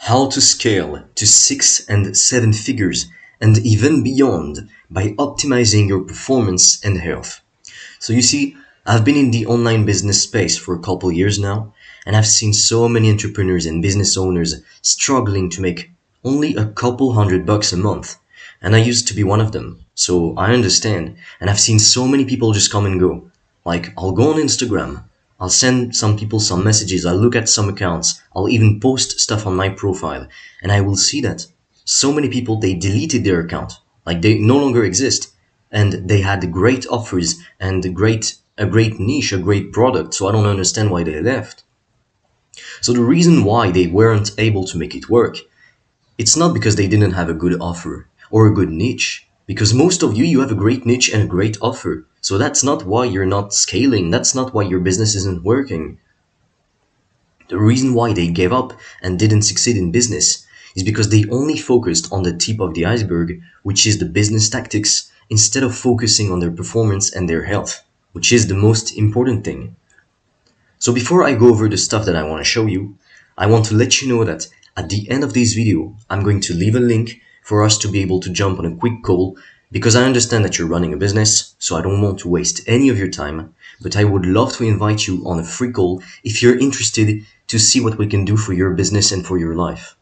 How to scale to 6 and 7 figures and even beyond by optimizing your performance and health. So you see, I've been in the online business space for a couple years now, and I've seen so many entrepreneurs and business owners struggling to make only a couple $100 a month. And I used to be one of them. So I understand. And I've seen so many people just come and go. Like, I'll go on Instagram, I'll send some people some messages, I'll look at some accounts, I'll even post stuff on my profile, and I will see that so many people, they deleted their account. Like, they no longer exist. And they had great offers and a great niche, a great product, so I don't understand why they left. So the reason why they weren't able to make it work, it's not because they didn't have a good offer or a good niche. Because most of you, you have a great niche and a great offer. So that's not why you're not scaling. That's not why your business isn't working. The reason why they gave up and didn't succeed in business is because they only focused on the tip of the iceberg, which is the business tactics, instead of focusing on their performance and their health, which is the most important thing. So before I go over the stuff that I want to show you, I want to let you know that at the end of this video, I'm going to leave a link for us to be able to jump on a quick call, because I understand that you're running a business, so I don't want to waste any of your time, but I would love to invite you on a free call if you're interested to see what we can do for your business and for your life.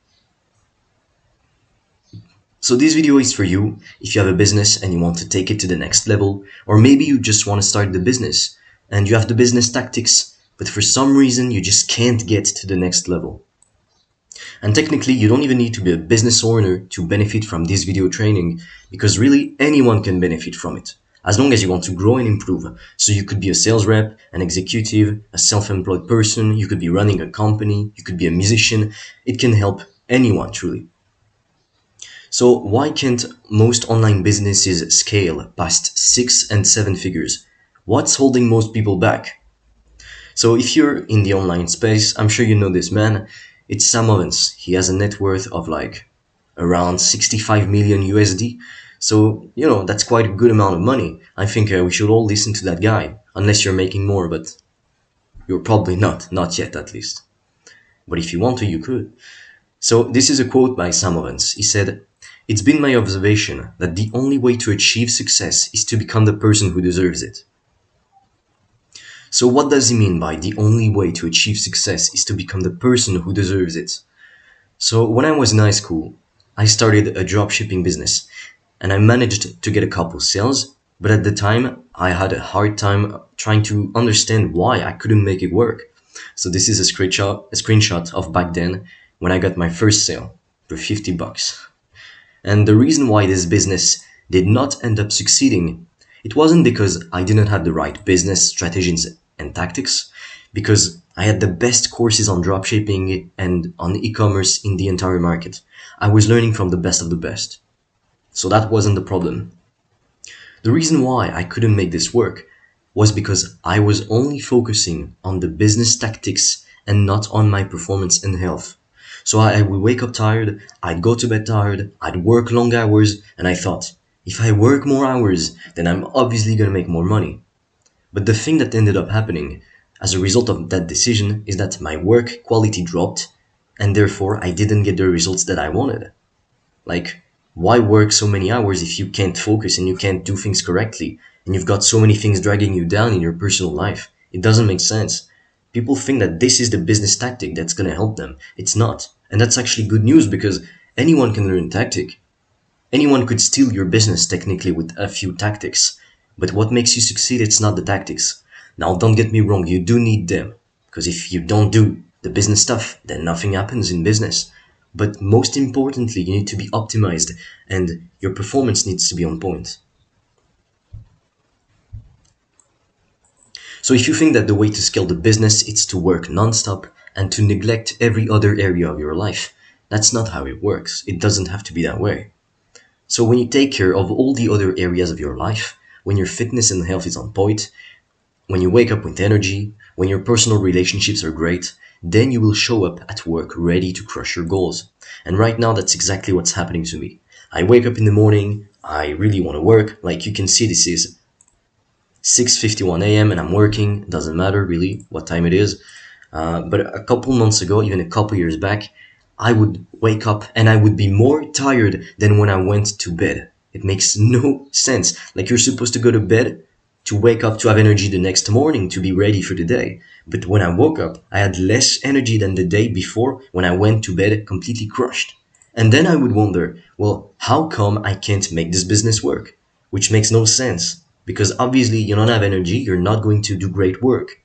So this video is for you if you have a business and you want to take it to the next level, or maybe you just want to start the business and you have the business tactics, but for some reason you just can't get to the next level. And technically, you don't even need to be a business owner to benefit from this video training, because really anyone can benefit from it, as long as you want to grow and improve. So you could be a sales rep, an executive, a self-employed person, you could be running a company, you could be a musician. It can help anyone, truly. So why can't most online businesses scale past 6 and 7 figures? What's holding most people back? So if you're in the online space, I'm sure you know this man. It's Sam Ovens. He has a net worth of like around 65 million USD. So, that's quite a good amount of money. I think we should all listen to that guy, unless you're making more, but you're probably not yet at least. But if you want to, you could. So this is a quote by Sam Ovens. He said, "It's been my observation that the only way to achieve success is to become the person who deserves it." So what does he mean by the only way to achieve success is to become the person who deserves it? So when I was in high school, I started a dropshipping business and I managed to get a couple sales, but at the time I had a hard time trying to understand why I couldn't make it work. So this is a screenshot of back then when I got my first sale for $50. And the reason why this business did not end up succeeding, it wasn't because I didn't have the right business strategies and tactics, because I had the best courses on dropshipping and on e-commerce in the entire market. I was learning from the best of the best. So that wasn't the problem. The reason why I couldn't make this work was because I was only focusing on the business tactics and not on my performance and health. So I would wake up tired, I'd go to bed tired, I'd work long hours, and I thought, if I work more hours, then I'm obviously going to make more money. But the thing that ended up happening as a result of that decision is that my work quality dropped, and therefore I didn't get the results that I wanted. Like, why work so many hours if you can't focus and you can't do things correctly, and you've got so many things dragging you down in your personal life? It doesn't make sense. People think that this is the business tactic that's going to help them. It's not. And that's actually good news, because anyone can learn tactic. Anyone could steal your business technically with a few tactics. But what makes you succeed, it's not the tactics. Now, don't get me wrong, you do need them. Because if you don't do the business stuff, then nothing happens in business. But most importantly, you need to be optimized and your performance needs to be on point. So if you think that the way to scale the business is to work non-stop and to neglect every other area of your life, that's not how it works. It doesn't have to be that way. So when you take care of all the other areas of your life, when your fitness and health is on point, when you wake up with energy, when your personal relationships are great, then you will show up at work ready to crush your goals. And right now, that's exactly what's happening to me. I wake up in the morning, I really want to work. Like you can see, this is 6:51 a.m. and I'm working. Doesn't matter really what time it is. But a couple months ago, even a couple years back, I would wake up and I would be more tired than when I went to bed. It makes no sense. Like, you're supposed to go to bed to wake up to have energy the next morning to be ready for the day. But when I woke up, I had less energy than the day before when I went to bed completely crushed. And then I would wonder, well, how come I can't make this business work? Which makes no sense. Because obviously you don't have energy, you're not going to do great work.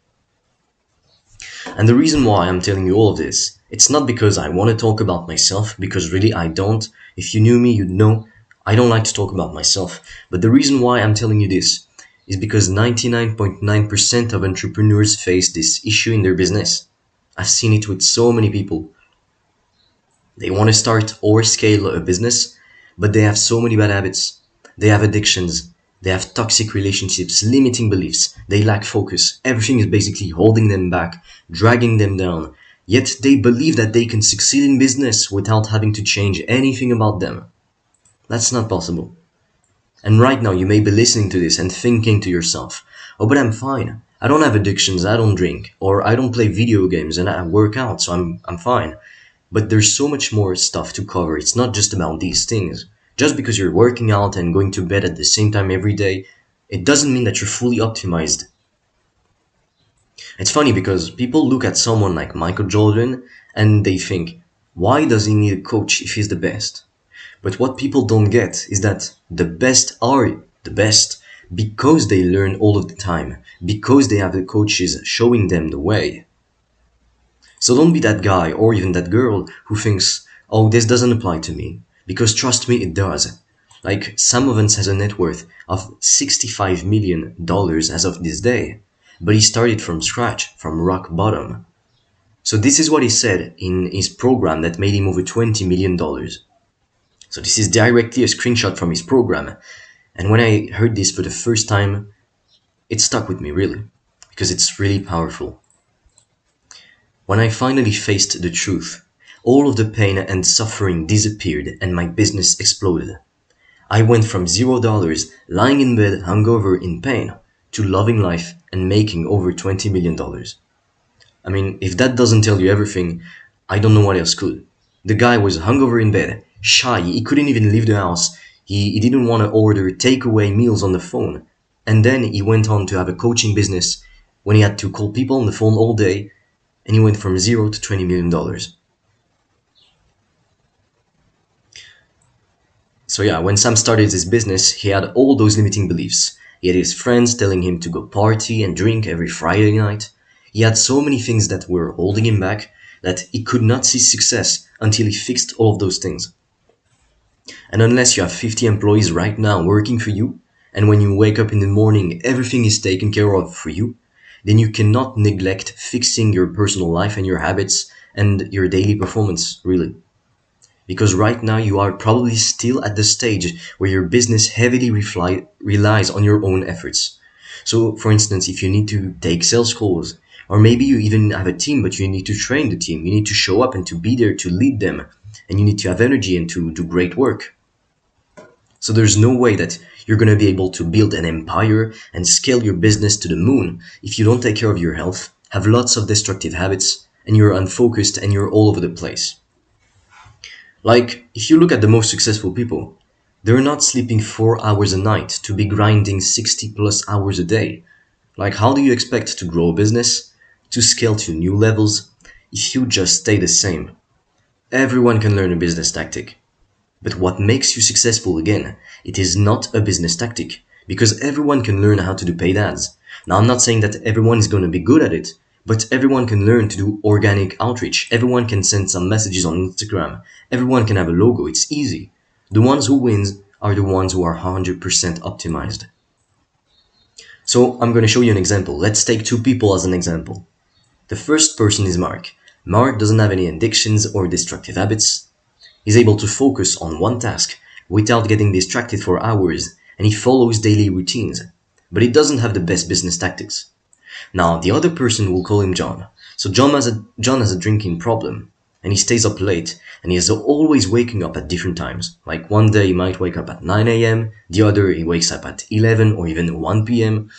And the reason why I'm telling you all of this, it's not because I want to talk about myself, because really I don't. If you knew me, you'd know I don't like to talk about myself. But the reason why I'm telling you this is because 99.9% of entrepreneurs face this issue in their business. I've seen it with so many people. They want to start or scale a business, but they have so many bad habits. They have addictions. They have toxic relationships, limiting beliefs. They lack focus. Everything is basically holding them back, dragging them down. Yet they believe that they can succeed in business without having to change anything about them. That's not possible. And right now you may be listening to this and thinking to yourself, oh, but I'm fine. I don't have addictions, I don't drink, or I don't play video games and I work out, so I'm fine. But there's so much more stuff to cover. It's not just about these things. Just because you're working out and going to bed at the same time every day, it doesn't mean that you're fully optimized. It's funny because people look at someone like Michael Jordan and they think, why does he need a coach if he's the best? But what people don't get is that the best are the best because they learn all of the time, because they have the coaches showing them the way. So don't be that guy or even that girl who thinks, oh, this doesn't apply to me. Because trust me, it does. Like, Sam Ovens has a net worth of $65 million as of this day. But he started from scratch, from rock bottom. So this is what he said in his program that made him over $20 million. So this is directly a screenshot from his program. And when I heard this for the first time, it stuck with me, really. Because it's really powerful. When I finally faced the truth, all of the pain and suffering disappeared and my business exploded. I went from $0 lying in bed hungover in pain to loving life and making over $20 million. I mean, if that doesn't tell you everything, I don't know what else could. The guy was hungover in bed, shy, he couldn't even leave the house, he didn't want to order takeaway meals on the phone. And then he went on to have a coaching business when he had to call people on the phone all day, and he went from $0 to $20 million. So yeah, when Sam started his business, he had all those limiting beliefs. He had his friends telling him to go party and drink every Friday night. He had so many things that were holding him back that he could not see success until he fixed all of those things. And unless you have 50 employees right now working for you, and when you wake up in the morning everything is taken care of for you, then you cannot neglect fixing your personal life and your habits and your daily performance, really. Because right now you are probably still at the stage where your business heavily relies on your own efforts. So, for instance, if you need to take sales calls, or maybe you even have a team but you need to train the team, you need to show up and to be there to lead them, and you need to have energy and to do great work. So there's no way that you're going to be able to build an empire and scale your business to the moon if you don't take care of your health, have lots of destructive habits, and you're unfocused and you're all over the place. Like, if you look at the most successful people, they're not sleeping 4 hours a night to be grinding 60 plus hours a day. Like, how do you expect to grow a business, to scale to new levels, if you just stay the same? Everyone can learn a business tactic. But what makes you successful again, it is not a business tactic, because everyone can learn how to do paid ads. Now, I'm not saying that everyone is going to be good at it, but everyone can learn to do organic outreach. Everyone can send some messages on Instagram. Everyone can have a logo. It's easy. The ones who wins are the ones who are 100% optimized. So I'm going to show you an example. Let's take two people as an example. The first person is Mark. Mark doesn't have any addictions or destructive habits. He's able to focus on one task without getting distracted for hours, and he follows daily routines. But he doesn't have the best business tactics. Now, the other person will call him John. So John has a drinking problem, and he stays up late, and he is always waking up at different times. Like, one day he might wake up at 9 a.m., the other he wakes up at 11 or even 1 p.m.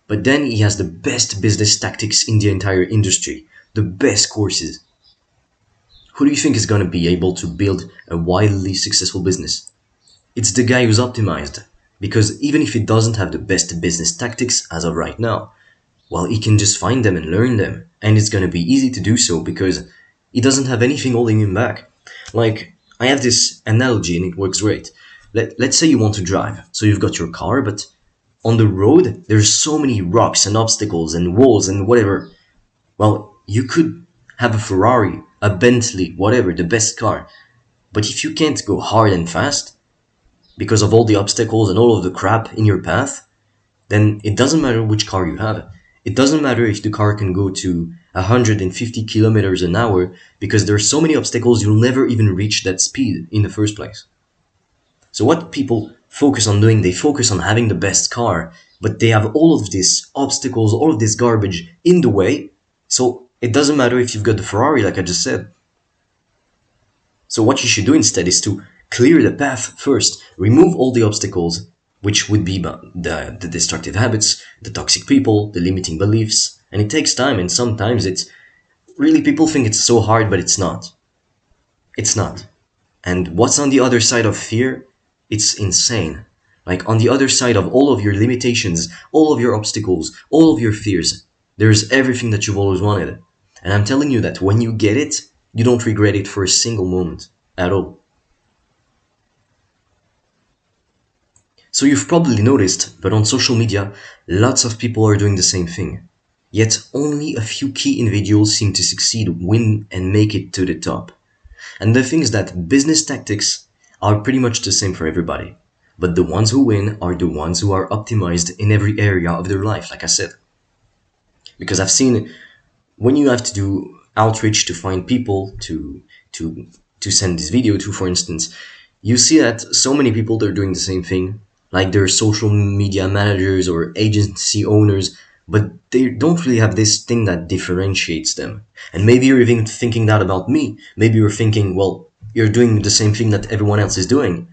But then he has the best business tactics in the entire industry, the best courses. who do you think is going to be able to build a wildly successful business? It's the guy who's optimized. Because even if he doesn't have the best business tactics as of right now, well, he can just find them and learn them. And it's going to be easy to do so because he doesn't have anything holding him back. Like, I have this analogy and it works great. Let's say you want to drive. So you've got your car, but on the road, there's so many rocks and obstacles and walls and whatever. Well, you could have a Ferrari, a Bentley, whatever, the best car. But if you can't go hard and fast, because of all the obstacles and all of the crap in your path, then it doesn't matter which car you have. It doesn't matter if the car can go to 150 kilometers an hour because there are so many obstacles you'll never even reach that speed in the first place. So what people focus on doing, they focus on having the best car, but they have all of these obstacles, all of this garbage in the way. So it doesn't matter if you've got the Ferrari, like I just said. So what you should do instead is to clear the path first, remove all the obstacles, which would be the destructive habits, the toxic people, the limiting beliefs. And it takes time, and sometimes it's really, people think it's so hard, but it's not. It's not. And what's on the other side of fear? It's insane. Like, on the other side of all of your limitations, all of your obstacles, all of your fears, there's everything that you've always wanted. And I'm telling you that when you get it, you don't regret it for a single moment at all. So you've probably noticed, but on social media, lots of people are doing the same thing. Yet only a few key individuals seem to succeed, win, and make it to the top. And the thing is that business tactics are pretty much the same for everybody. But the ones who win are the ones who are optimized in every area of their life, like I said. Because I've seen when you have to do outreach to find people to send this video to, for instance, you see that so many people, they're doing the same thing. Like, they're social media managers or agency owners, but they don't really have this thing that differentiates them. And maybe you're even thinking that about me. Maybe you're thinking, well, you're doing the same thing that everyone else is doing.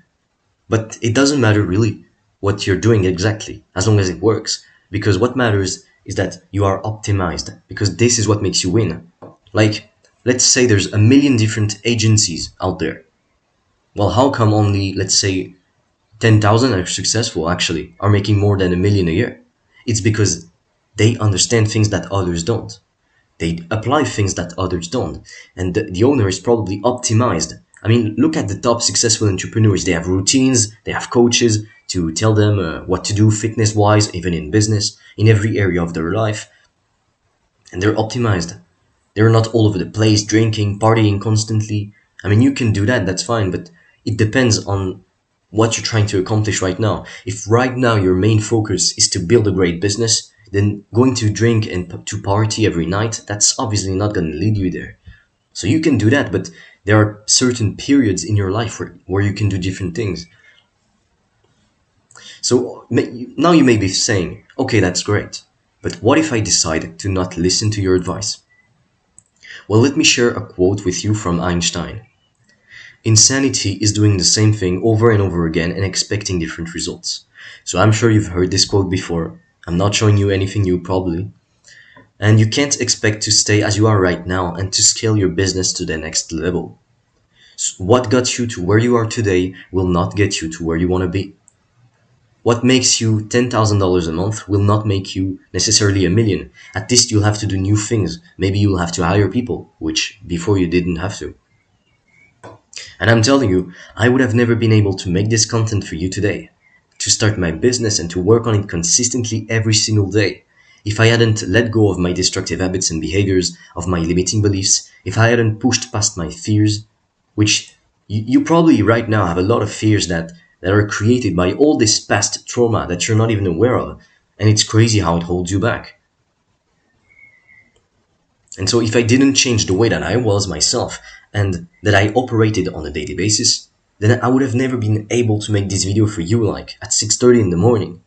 But it doesn't matter really what you're doing exactly, as long as it works. Because what matters is that you are optimized, because this is what makes you win. Like, let's say there's a million different agencies out there. Well, how come only, let's say, 10,000 are successful, actually, are making more than 1 million a year? It's because they understand things that others don't. They apply things that others don't. And the owner is probably optimized. I mean, look at the top successful entrepreneurs. They have routines, they have coaches to tell them what to do fitness-wise, even in business, in every area of their life. And they're optimized. They're not all over the place, drinking, partying constantly. I mean, you can do that, that's fine, but it depends on what you're trying to accomplish right now. If right now your main focus is to build a great business, then going to drink and to party every night, that's obviously not going to lead you there. So you can do that, but there are certain periods in your life where you can do different things. So now you may be saying, okay, that's great, but what if I decide to not listen to your advice? Well, let me share a quote with you from Einstein. Insanity is doing the same thing over and over again and expecting different results. So I'm sure you've heard this quote before. I'm not showing you anything new, probably. And you can't expect to stay as you are right now and to scale your business to the next level. So what got you to where you are today will not get you to where you want to be. What makes you $10,000 a month will not make you necessarily 1 million. At least you'll have to do new things. Maybe you'll have to hire people, which before you didn't have to. And I'm telling you, I would have never been able to make this content for you today, to start my business and to work on it consistently every single day, if I hadn't let go of my destructive habits and behaviors, of my limiting beliefs, if I hadn't pushed past my fears, which you probably right now have a lot of fears that are created by all this past trauma that you're not even aware of, and it's crazy how it holds you back. And so if I didn't change the way that I was myself and that I operated on a daily basis, then I would have never been able to make this video for you like at 6:30 in the morning.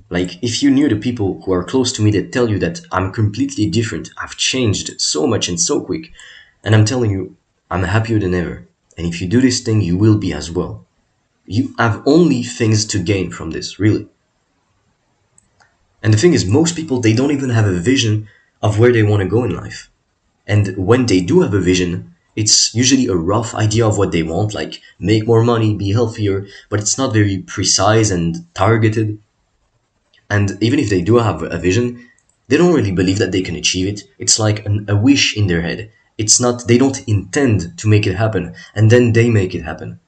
Like, if you knew the people who are close to me that tell you that I'm completely different, I've changed so much and so quick, and I'm telling you, I'm happier than ever. And if you do this thing, you will be as well. You have only things to gain from this, really. And the thing is, most people, they don't even have a vision of where they want to go in life. And when they do have a vision, It's usually a rough idea of what they want, like make more money, be healthier, but it's not very precise and targeted. And even if they do have a vision, they don't really believe that they can achieve it. It's like a wish in their head. It's not, they don't intend to make it happen, and then they make it happen.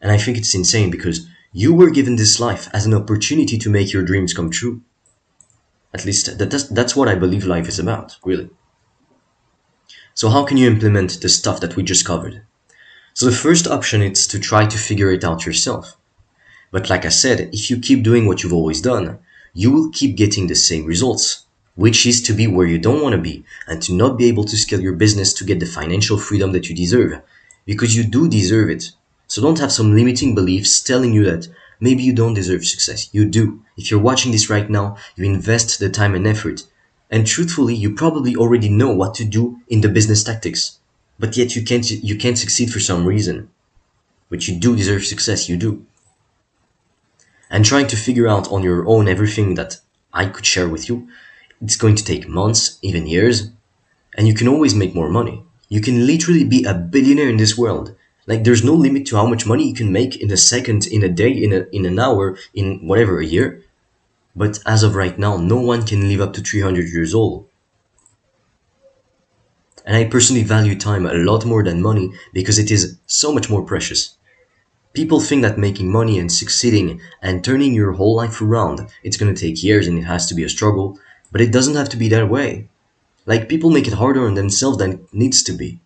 And I think it's insane because you were given this life as an opportunity to make your dreams come true. At least that's what I believe life is about, really. So how can you implement the stuff that we just covered? So the first option is to try to figure it out yourself. But like I said, if you keep doing what you've always done, you will keep getting the same results, which is to be where you don't want to be and to not be able to scale your business to get the financial freedom that you deserve. Because you do deserve it. So don't have some limiting beliefs telling you that maybe you don't deserve success. You do. If you're watching this right now, you invest the time and effort. And truthfully, you probably already know what to do in the business tactics. But yet you can't succeed for some reason. But you do deserve success, you do. And trying to figure out on your own everything that I could share with you, it's going to take months, even years, and you can always make more money. You can literally be a billionaire in this world. Like there's no limit to how much money you can make in a second, in a day, in an hour, in whatever, a year. But as of right now, no one can live up to 300 years old. And I personally value time a lot more than money because it is so much more precious. People think that making money and succeeding and turning your whole life around, it's gonna take years and it has to be a struggle, but it doesn't have to be that way. Like people make it harder on themselves than it needs to be.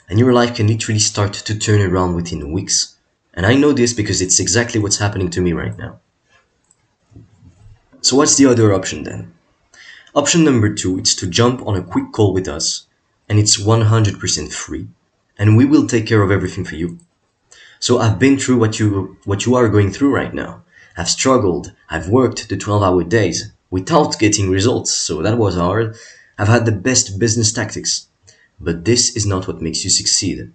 And your life can literally start to turn around within weeks. And I know this because it's exactly what's happening to me right now. So what's the other option then? Option number 2 is to jump on a quick call with us, and it's 100% free, and we will take care of everything for you. So I've been through what you are going through right now. I've struggled, I've worked the 12-hour days without getting results, so that was hard. I've had the best business tactics, but this is not what makes you succeed.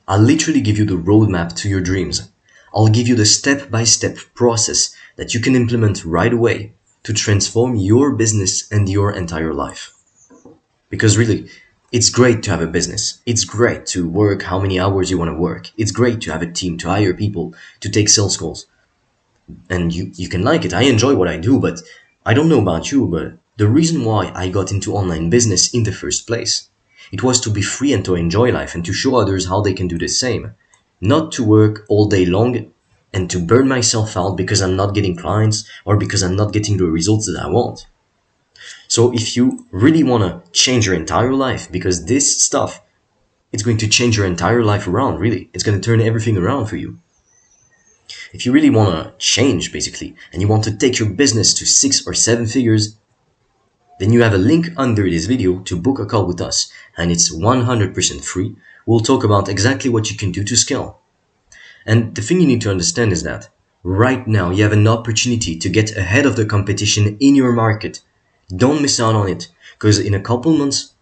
I'll literally give you the roadmap to your dreams. I'll give you the step-by-step process that you can implement right away to transform your business and your entire life. Because really, it's great to have a business. It's great to work how many hours you want to work. It's great to have a team, to hire people, to take sales calls. And you can like it. I enjoy what I do, but I don't know about you, but the reason why I got into online business in the first place, it was to be free and to enjoy life and to show others how they can do the same. Not to work all day long and to burn myself out because I'm not getting clients or because I'm not getting the results that I want. So if you really want to change your entire life, because this stuff, it's going to change your entire life around, really. It's going to turn everything around for you. If you really want to change, basically, and you want to take your business to 6 or 7 figures, then you have a link under this video to book a call with us, and it's 100% free. We'll talk about exactly what you can do to scale. And the thing you need to understand is that right now you have an opportunity to get ahead of the competition in your market. Don't miss out on it, because in a couple months,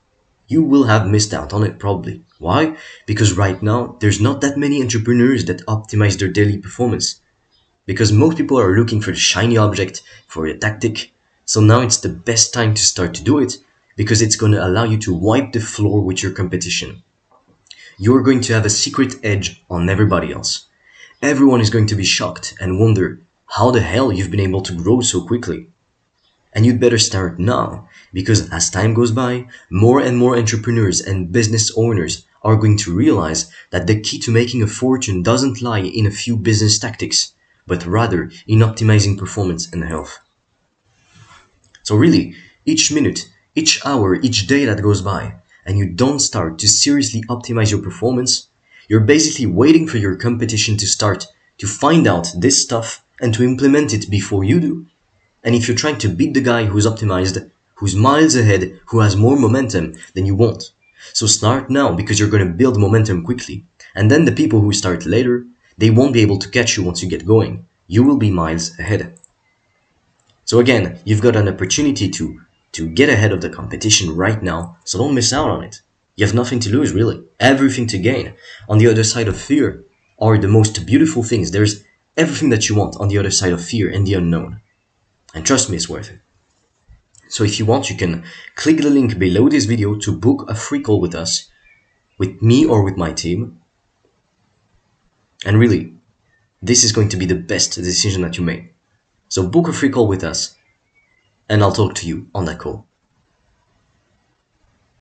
you will have missed out on it probably. Why? Because right now, there's not that many entrepreneurs that optimize their daily performance. Because most people are looking for the shiny object, for a tactic. So now it's the best time to start to do it, because it's going to allow you to wipe the floor with your competition. You're going to have a secret edge on everybody else. Everyone is going to be shocked and wonder how the hell you've been able to grow so quickly. And you'd better start now, because as time goes by, more and more entrepreneurs and business owners are going to realize that the key to making a fortune doesn't lie in a few business tactics, but rather in optimizing performance and health. So really, each minute, each hour, each day that goes by, and you don't start to seriously optimize your performance, you're basically waiting for your competition to start to find out this stuff and to implement it before you do. And if you're trying to beat the guy who's optimized, who's miles ahead, who has more momentum, then you won't. So start now, because you're going to build momentum quickly. And then the people who start later, they won't be able to catch you once you get going. You will be miles ahead. So again, you've got an opportunity to get ahead of the competition right now, so don't miss out on it. You have nothing to lose, really. Everything to gain. On the other side of fear are the most beautiful things. There's everything that you want on the other side of fear and the unknown. And trust me, it's worth it. So if you want, you can click the link below this video to book a free call with us, with me or with my team. And really, this is going to be the best decision that you make. So book a free call with us, and I'll talk to you on that call.